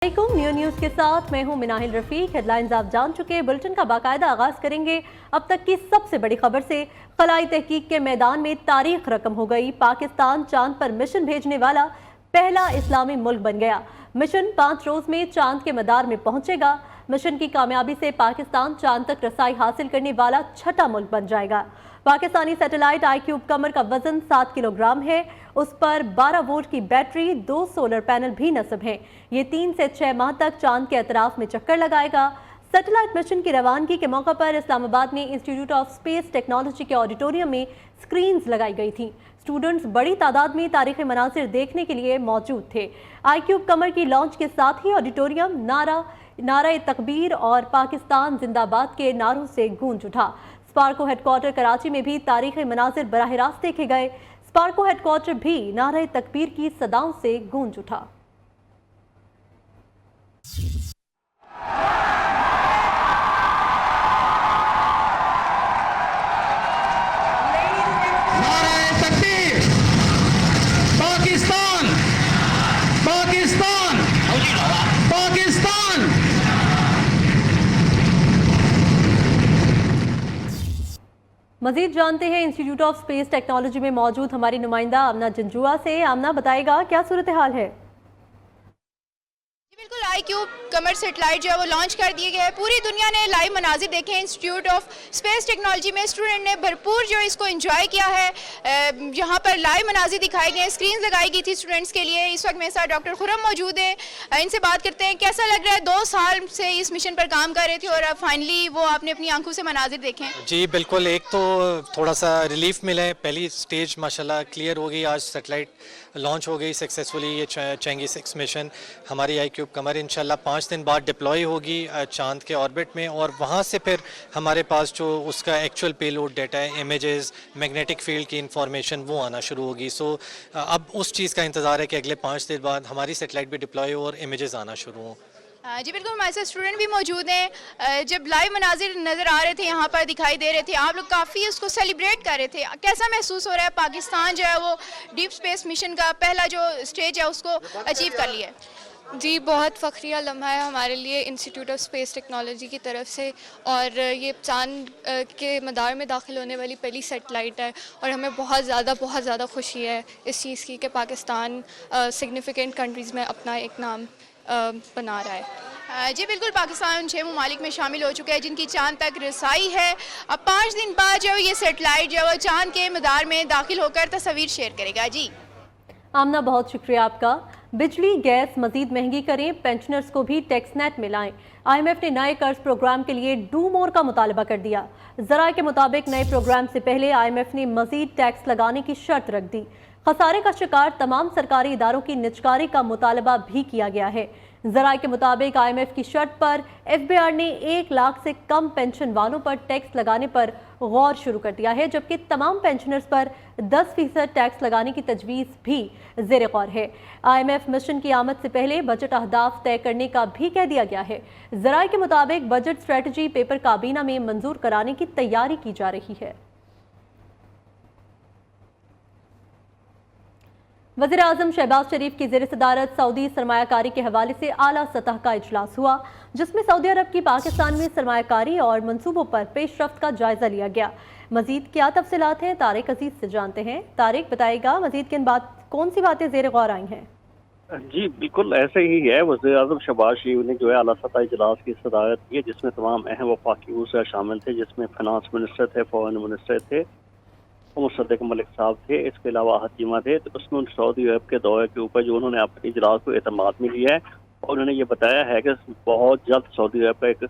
New news के साथ मैं हूं मिनाहिल रफीक। हेडलाइंस आप जान चुके हैं, बुलेटिन का बाकायदा आगाज करेंगे अब तक की सबसे बड़ी खबर से। खलाई तहकीक के मैदान में तारीख रकम हो गई। पाकिस्तान चांद पर मिशन भेजने वाला पहला इस्लामी मुल्क बन गया। मिशन 5 रोज में चांद के मदार में पहुंचेगा। मिशन की कामयाबी से पाकिस्तान चांद तक रसाई हासिल करने वाला छठा मुल्क बन जाएगा। पाकिस्तानी सैटेलाइट ICube कमर का वजन 7 किलोग्राम है। उस पर 12 वोल्ट की बैटरी, 2 सोलर पैनल भी नस्ब हैं। ये 3 से 6 माह तक चांद के अतराफ में चक्कर लगाएगा। सैटेलाइट मिशन की रवानगी के मौके पर इस्लामाबाद में इंस्टीट्यूट ऑफ स्पेस टेक्नोलॉजी के ऑडिटोरियम में स्क्रीन्स लगाई गई थी। स्टूडेंट्स बड़ी तादाद में तारीखी मनासिर देखने के लिए मौजूद थे। ICube कमर की लॉन्च के साथ ही ऑडिटोरियम नारा तकबीर और पाकिस्तान जिंदाबाद के नारों से गूंज उठा। स्पार्को हेडक्वार्टर कराची में भी तारीखी मनासिर बराह रास्त देखे गए। स्पार्को हेडक्वार्टर भी नारे तकबीर की सदाओं से गूंज उठा। पाकिस्तान पाकिस्तान पाकिस्तान। मजीद जानते हैं इंस्टीट्यूट ऑफ स्पेस टेक्नोलॉजी में मौजूद हमारी नुमाइंदा आमना जंजुआ से। आमना, बताएगा क्या सूरत हाल है? बिल्कुल, ICube कमर सेटेलाइट जो है वो लॉन्च कर दिए गए हैं। पूरी दुनिया ने लाइव मनाजिर देखे हैं। इंस्टीट्यूट ऑफ स्पेस टेक्नोलॉजी में स्टूडेंट ने भरपूर जो इसको एंजॉय किया है। यहाँ पर लाइव मनाजिर दिखाए गए हैं, स्क्रीन लगाई गई थी स्टूडेंट्स के लिए। इस वक्त मेरे साथ डॉक्टर खुरम मौजूद है। इनसे बात करते हैं, कैसा लग रहा है? 2 साल से इस मिशन पर काम कर रहे थे और अब फाइनली वो आपने अपनी आंखों से मनाजिर देखे हैं। जी बिल्कुल, एक तो थोड़ा सा रिलीफ मिला है। पहली स्टेज माशाल्लाह क्लियर हो गई। आज सेटेलाइट लॉन्च हो गई सक्सेसफुली। ये चेंगी 6 मिशन हमारी ICube कमर इंशाल्लाह 5 दिन बाद डिप्लॉय होगी चांद के ऑर्बिट में, और वहाँ से फिर हमारे पास जो उसका एक्चुअल पेलोड डाटा है, इमेजेस, मैग्नेटिक फील्ड की इंफॉर्मेशन, वो आना शुरू होगी। सो अब उस चीज़ का इंतज़ार है कि अगले 5 दिन बाद हमारी सेटेलाइट भी डिप्लॉय हो और इमेजेस आना शुरू हों। जी बिल्कुल, हमारे साथ स्टूडेंट भी मौजूद हैं। जब लाइव मनाजिर नज़र आ रहे थे, यहाँ पर दिखाई दे रहे थे, आप लोग काफ़ी उसको सेलिब्रेट कर रहे थे। कैसा महसूस हो रहा है? पाकिस्तान जो है वो डीप स्पेस मिशन का पहला जो स्टेज है उसको अचीव कर लिया है। जी, बहुत फ़ख्रिया लम्हा है हमारे लिए इंस्टीट्यूट ऑफ स्पेस टेक्नोलॉजी की तरफ से, और ये चांद के मदार में दाखिल होने वाली पहली सेटेलाइट है। और हमें बहुत ज़्यादा खुशी है इस चीज़ की कि पाकिस्तान सिग्निफिकेंट कंट्रीज़ में अपना एक नाम बना रहा है। जी बिल्कुल, पाकिस्तान 6 ममालिक में शामिल हो चुका है जिनकी चांद तक रसाई है। अब 5 दिन बाद जो ये सेटेलाइट जो है चांद के मदार में दाखिल होकर तस्वीर शेयर करेगा। जी आमना, बहुत शुक्रिया आपका। बिजली गैस मजीद महंगी करें, पेंशनर्स को भी टैक्स नेट में लाएं। IMF ने नए कर्ज प्रोग्राम के लिए डू मोर का मुतालबा कर दिया। जराए के मुताबिक नए प्रोग्राम से पहले IMF ने मजीद टैक्स लगाने की शर्त रख दी। खसारे का शिकार तमाम सरकारी इदारों की निजकारी का मुतालबा भी किया गया है। जराए के मुताबिक IMF की शर्त पर FBR ने 1 लाख से कम पेंशन वालों पर टैक्स लगाने पर गौर शुरू कर दिया है, जबकि तमाम पेंशनर्स पर 10% टैक्स लगाने की तजवीज़ भी ज़ेर गौर है। IMF मिशन की आमद से पहले बजट अहदाफ तय करने का भी कह दिया गया है। जराए के मुताबिक बजट स्ट्रेटजी पेपर काबीना में मंजूर कराने की तैयारी की जा रही है। वज़ीर आज़म शहबाज शरीफ की ज़ेर सदारत सऊदी सरमायाकारी के हवाले से आला सतह का इजलास हुआ, जिसमें सऊदी अरब की पाकिस्तान में सरमायाकारी और मनसूबों पर पेशरफ्त का जायजा लिया गया। मजीद क्या तफसीलात हैं, तारिक अजीज से जानते हैं। तारिक, बताएगा मजीद कौन सी बातें ज़ेर गौर आई हैं? जी बिल्कुल ऐसे ही है। वज़ीर आज़म शहबाज शरीफ ने जो है आला सतह इजलास की सदारत की है, जिसमें तमाम अहम वफाकी उज़रा शामिल थे, जिसमें फाइनेंस मिनिस्टर थे, फॉरेन मिनिस्टर थे, मुसद्दिक मलिक साहब थे, इसके अलावा हकीमा थे। तो उसमें सऊदी अरब के दौरे के ऊपर जो उन्होंने अपने इजलास को एतमाद में लिया है, और उन्होंने ये बताया है कि बहुत जल्द सऊदी अरब का एक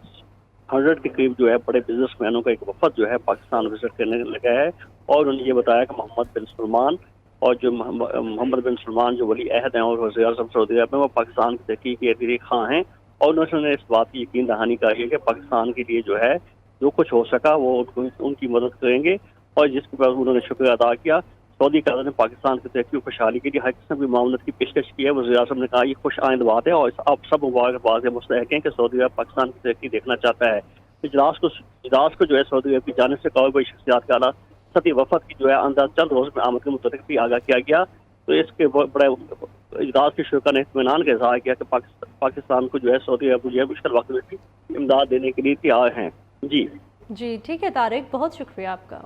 100 के करीब जो है बड़े बिजनेसमैनों का एक वफद जो है पाकिस्तान विजिट करने लगा है। और उन्होंने ये बताया कि मोहम्मद बिन सलमान और जो मोहम्मद बिन सलमान जो वली अहद हैं और वज़ीर आज़म सऊदी अरब में, वो पाकिस्तान की तरक्की के अदीर खां हैं। और उन्होंने इस बात की यकीन दहानी करी है कि पाकिस्तान के लिए जो है जो कुछ हो सका वो उनकी मदद करेंगे। और जिसके बाद उन्होंने शुक्रिया अदा किया। सऊदी क़यादत ने पाकिस्तान की तरक्की और खुशहाली के लिए हर किस्म की मामलत की पेशकश की है। वज़ीर आज़म ने कहा, ये खुश आइंद बात है और आप सब मुबारकबाद के मुस्तहक़ हैं कि सऊदी अरब पाकिस्तान की तरक्की देखना चाहता है। इजलास को जो है सऊदी अरब की जानिब से कारोबारी शख्सियात का आला सतही वफद की जो है अंदाज़ चंद रोज़ में आमद के मुताबिक भी आगाह किया गया। तो इसके बड़े इजलास की शुरा ने इत्मीनान का इजहार किया कि पाकिस्तान को जो है सऊदी अरब जो है मुश्किल वक्त में भी इमदाद देने के लिए तैयार हैं। जी ठीक है तारिक, बहुत शुक्रिया आपका।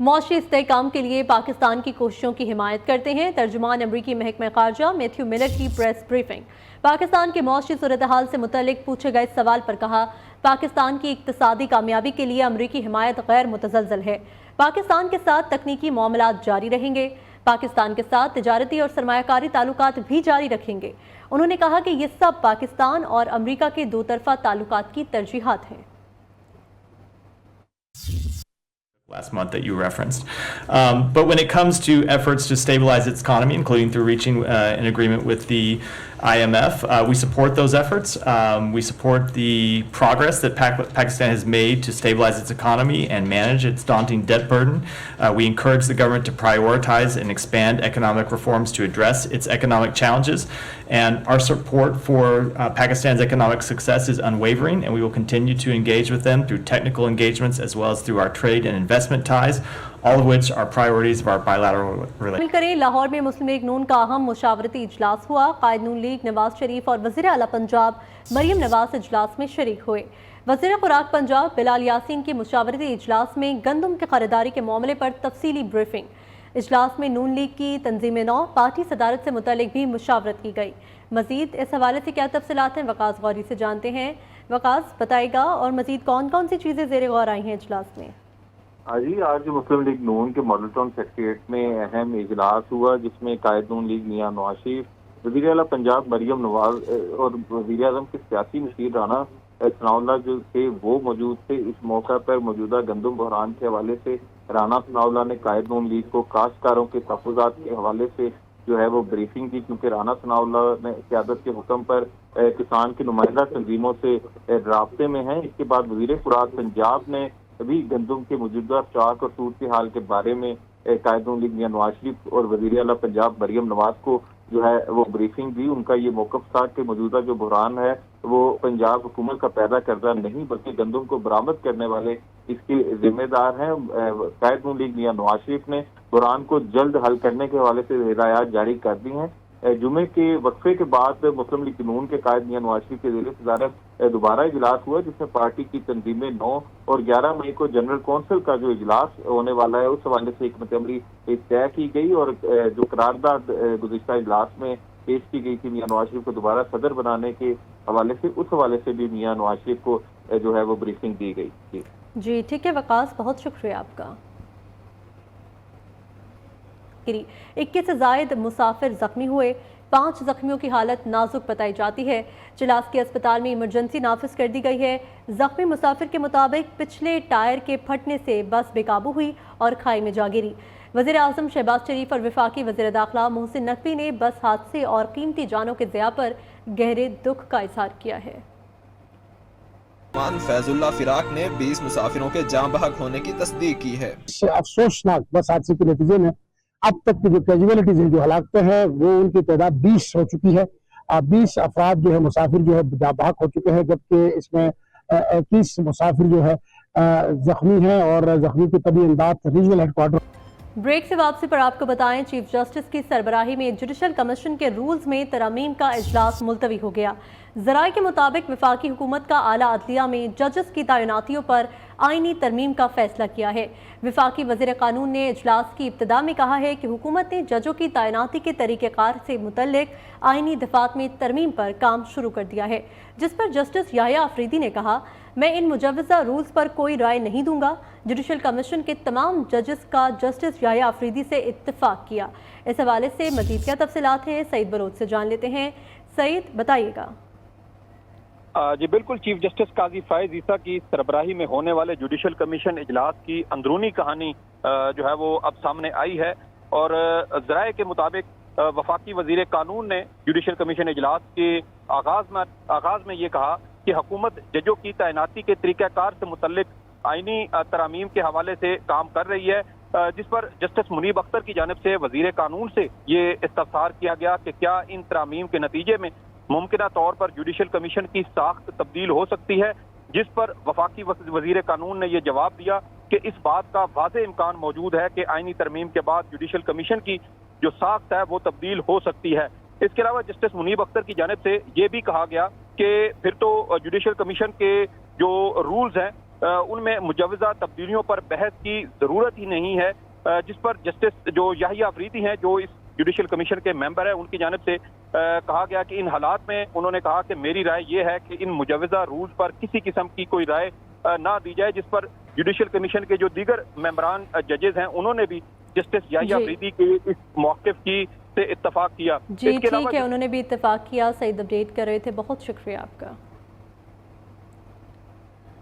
मौशी इस्तेहकाम के लिए पाकिस्तान की कोशिशों की हिमायत करते हैं तर्जुमान अमरीकी महकमा खारजा मैथ्यू मिलर की प्रेस ब्रीफिंग। पाकिस्तान के मौशी सूरत हाल से मुतल्लिक पूछे गए सवाल पर कहा, पाकिस्तान की इक्तिसादी कामयाबी के लिए अमरीकी हिमायत गैर मुतज़लज़ल है। पाकिस्तान के साथ तकनीकी मामलात जारी रहेंगे, पाकिस्तान के साथ तिजारती और सरमायाकारी ताल्लुकात भी जारी रखेंगे। उन्होंने कहा कि ये सब पाकिस्तान और अमरीका के दो तरफा ताल्लुकात की तरजीहात हैं। Last month that you referenced. But when it comes to efforts to stabilize its economy, including through reaching an agreement with the IMF, we support those efforts. We support the progress that Pakistan has made to stabilize its economy and manage its daunting debt burden. We encourage the government to prioritize and expand economic reforms to address its economic challenges. And our support for Pakistan's economic success is unwavering, and we will continue to engage with them through technical engagements as well as through our trade and investment ties, all of which are priorities of our bilateral relations. करें लाहौर में मुस्लिम league नून का अहम मुशावरती इजलास हुआ। कायद नून league Nawaz Sharif और वज़ीर आला पंजाब मरियम नवाज इजलास में शरीक हुए। वज़ीर खुराक पंजाब बिलाल यासीन के मुशावरती इजलास में गंदम की खरीदारी के मामले पर तफसीली ब्रीफिंग। इजलास में नून लीग की तंजीम-ए-नौ पार्टी सदारत से मुतल्लिक भी मुशावरत की गई। मजीद इस हवाले से क्या तफसीलात हैं, वकास गौरी से जानते हैं। वकास बताएगा, और मजीद कौन कौन सी चीज़ें ज़ेर गौर आई हैं इजलास में? जी, आज मुस्लिम लीग नून के मॉडल टाउन सेक्रेटरिएट में अहम इजलास हुआ, जिसमें कायद नून लीग मियां नवाज शरीफ, वज़ीर आला पंजाब मरियम नवाज और वज़ीर आज़म के सियासी मशीर राना सनाउल्लाह जो थे वो मौजूद थे। इस मौका पर मौजूदा गंदम बहरान के हवाले से राना सनाउल्लाह ने कायद नून लीग को काश्तकारों के तहफ़्फ़ुज़ात के हवाले से जो है वो ब्रीफिंग की, क्योंकि राना सनाउल्लाह ने क़यादत के हुक्म पर किसान की नुमाइंदा तंजीमों से राब्ते में हैं। इसके बाद वज़ीर खुराक पंजाब ने भी गंदम के मौजूदा स्टॉक और सूरत हाल के बारे में कायद नून लीग मियां नवाज शरीफ और वज़ीर आला पंजाब मरियम नवाज को जो है वो ब्रीफिंग दी। उनका ये मौक़िफ़ था कि मौजूदा जो बहरान है वो पंजाब हुकूमत का पैदा करदा नहीं बल्कि गंदम को बरामद करने वाले इसके जिम्मेदार हैं। कायद नून लीग मियां नवाज शरीफ ने बहरान को जल्द हल करने के हवाले से हिदायत जारी कर दी हैं। जुमे के वक्फे के बाद मुस्लिम लीग नून के कायद मियां नवाज शरीफ के ज़ेरे सदारत दोबारा इजलास हुआ, जिसमें पार्टी की तंजीमें 9 और 11 मई को जनरल कौंसिल का जो इजलास होने वाला है उस हवाले से हिकमत अमली तय की गई। और जो करारदाद गुज़िश्ता इजलास में पेश की गई थी मियां नवाज शरीफ को दोबारा सदर बनाने के हवाले से, उस हवाले से भी मियां नवाज शरीफ को जो है वो ब्रीफिंग दी गई। जी ठीक है वकास, बहुत शुक्रिया आपका। 21 से जायद मुसाफिर जख्मी हुए, 5 जख्मियों की हालत नाजुक बताई जाती है। चिलास के अस्पताल में इमरजेंसी नाफिज कर दी गई है। जख्मी मुसाफिर के मुताबिक पिछले टायर के फटने से बस बेकाबू हुई और खाई में जा गिरी। वज़ीर आज़म शहबाज शरीफ और वफाकी वज़ीर दाखिला मोहसिन नकवी ने बस हादसे और कीमती जानों के ज़िया पर गहरे दुख का इजहार किया है। फैजुल्ला फिराक ने 20 मुसाफिरों के जाँ बहक होने की तस्दीक की है। अफसोसनाक बस हादसे के नतीजे में अब तक की जो कैजुअलिटीज हैं, जो हलाकतें हैं, वो उनकी तादाद 20 हो चुकी है। 20 अफराद जो है मुसाफिर जो है जाँ बहक हो चुके हैं, जबकि इसमें 21 मुसाफिर जो है जख्मी हैं और जख्मी की तबी इमदाद रीजनल हेडक्वार्टर। ब्रेक से वापसी पर आपको बताएं, चीफ जस्टिस की सरबराही में जुडिशल कमीशन के रूल्स में तरमीम का इजलास मुलतवी हो गया। ज़राए के मुताबिक वफाकी हुकूमत का आला अदलिया में जजेस की तैनातियों पर आइनी तरमीम का फैसला किया है। वफाकी वज़ीर कानून ने इजलास की इब्तिदा में कहा है कि हुकूमत ने जजों की तैनाती के तरीक़ेकार से मुतल्लिक आइनी दफ़ात में तरमीम पर काम शुरू कर दिया है, जिस पर जस्टिस याह्या अफरीदी ने कहा, मैं इन मुजव्वज़ा रूल्स पर कोई राय नहीं दूंगा। जुडिशल कमीशन के तमाम जजेस का जस्टिस याह्या अफरीदी से इत्तेफाक किया। इस हवाले से मज़ीद क्या तफसीलात हैं, सईद बलोच से जान लेते हैं। सईद बताइएगा। जी बिल्कुल, चीफ जस्टिस काजी फायज ईसा की सरबराही में होने वाले जुडिशल कमीशन इजलास की अंदरूनी कहानी जो है वो अब सामने आई है। और ज़राए के मुताबिक वफाकी वजीर कानून ने जुडिशल कमीशन इजलास के आगाज में ये कहा कि हुकूमत जजों की तैनाती के तरीक़ाकार से मुतल्लिक आइनी तरामीम के हवाले से काम कर रही है, जिस पर जस्टिस मुनीब अख्तर की जानिब से वजीर कानून से ये इस्तफसार किया गया कि क्या इन तरामीम के नतीजे में मुमकिना तौर पर जुडिशल कमीशन की साख्त तब्दील हो सकती है, जिस पर वफाकी वजीर कानून ने यह जवाब दिया कि इस बात का वाज़ेह इम्कान मौजूद है कि आईनी तरमीम के बाद जुडिशल कमीशन की जो साख्त है वो तब्दील हो सकती है। इसके अलावा जस्टिस मुनीब अख्तर की जानिब से ये भी कहा गया कि फिर तो जुडिशल कमीशन के जो रूल्स हैं उनमें मुजवज़ा तब्दीलियों पर बहस की ज़रूरत ही नहीं है, जिस पर जस्टिस जो याहिया अफरीदी हैं जो इस जुडिशल कमीशन के मेंबर है उनकी जानिब से कहा गया कि इन हालात में उन्होंने कहा कि मेरी राय ये है कि इन मुजवज़ा रूल्स पर किसी किस्म की कोई राय ना दी जाए, जिस पर जुडिशल कमीशन के जो दीगर मेंबरान जजेस हैं उन्होंने भी जस्टिस याहिया अफरीदी के इस मौक़िफ़ की से इत्तफाक किया। जी ठीक है, उन्होंने भी इत्तफाक किया। सईद अपडेट कर रहे थे, बहुत शुक्रिया आपका।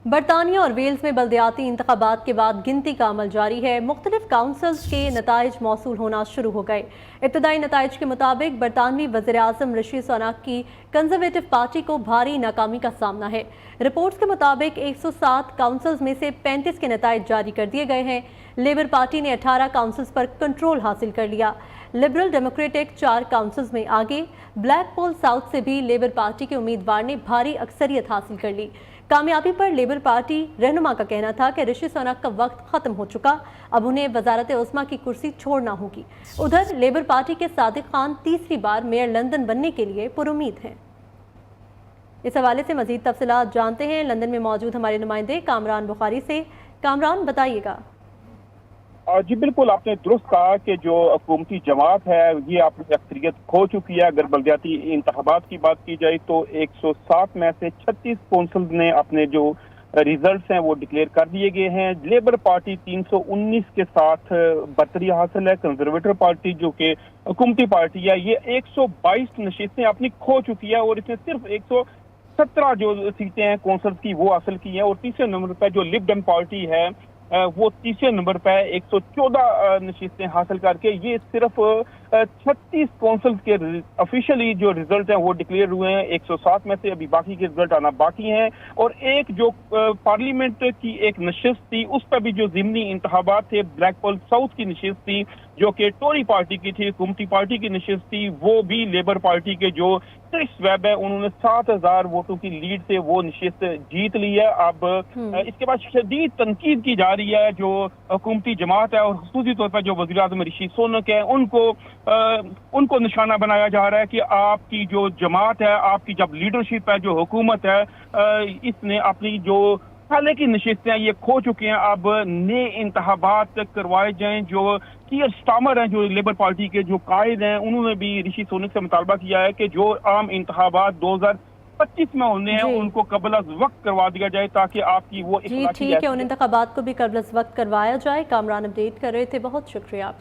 बरतानिया और वेल्स में बल्दियाती इंतखाबात के बाद गिनती का अमल जारी है। मुख्तलिफ काउंसिल्स के नताइज मौसूल होना शुरू हो गए। इब्तदाई नताइज के मुताबिक बरतानवी वज़ीर-ए-आज़म ऋषि सुनक की कंजर्वेटिव पार्टी को भारी नाकामी का सामना है। रिपोर्ट्स के मुताबिक 107 काउंसिल्स में से 35 के नताइज जारी कर दिए गए हैं। लेबर पार्टी ने 18 काउंसिल्स पर कंट्रोल हासिल कर लिया। लिबरल डेमोक्रेटिक 4 काउंसिल्स में आगे। ब्लैकपोल साउथ से भी लेबर पार्टी के उम्मीदवार ने भारी अक्सरियत हासिल कर ली। कामयाबी पर लेबर पार्टी रहनुमा का कहना था कि ऋषि सुनक का वक्त खत्म हो चुका, अब उन्हें वजारत उस्मा की कुर्सी छोड़ना होगी। उधर लेबर पार्टी के सादिक खान तीसरी बार मेयर लंदन बनने के लिए पुरुमीद हैं। इस हवाले से मजीद तफसीलात जानते हैं लंदन में मौजूद हमारे नुमाइंदे कामरान बुखारी से। कामरान, बताइएगा। जी बिल्कुल, आपने दुरुस्त कहा कि जो हुकूमती जमात है ये अपनी अक्सरियत खो चुकी है। अगर बल्दियाती इंतखाबात की बात की जाए तो 107 में से 36 कौंसिल ने अपने जो रिजल्ट्स हैं वो डिक्लेयर कर दिए गए हैं। लेबर पार्टी 319 के साथ बरतरी हासिल है। कंजर्वेटिव पार्टी जो कि हुकूमती पार्टी है ये 122 नशिस्तें अपनी खो चुकी है और इसने सिर्फ 117 जो सीटें हैं कौंसिल की वो हासिल की हैं। और तीसरे नंबर पर जो लिबरल पार्टी है वो तीसरे नंबर पर 114 नशिस्तें हासिल करके ये सिर्फ 36 कौंसिल के ऑफिशियली जो रिजल्ट हैं वो डिक्लेयर हुए हैं। 107 में से अभी बाकी के रिजल्ट आना बाकी हैं। और एक जो पार्लियामेंट की एक नशिस्त थी उस पर भी जो ज़िमनी इंतखाबात थे, ब्लैकपोल साउथ की नशिस्त थी जो कि टोरी पार्टी की थी, हुकूमती पार्टी की नशिस्त थी, वो भी लेबर पार्टी के जो क्रिस वेब है उन्होंने 7000 वोटों की लीड से वो नशिस्त जीत ली है। अब इसके बाद शदीद तनकीद की जा रही है जो हुकूमती जमात है और खुसूसी तौर पर जो वज़ीर-ए-आज़म ऋषि सुनक है उनको निशाना बनाया जा रहा है कि आपकी जो जमात है, आपकी जब लीडरशिप है, जो हुकूमत है, इसने अपनी जो पहले की नशिस्तें ये खो चुके हैं। अब नए इंतखाबात करवाए जाएं। जो कीयर स्टामर हैं जो लेबर पार्टी के जो कायद हैं उन्होंने भी ऋषि सुनक से मुतालबा किया है कि जो आम इंतखाबात 2025 में होने हैं उनको कबल अज़ वक्त करवा दिया जाए ताकि आपकी वो जी ठीक है, उन इंतखाबात को भी कबल अज़ वक्त करवाया जाए। कामरान अपडेट कर रहे थे, बहुत शुक्रिया आपका।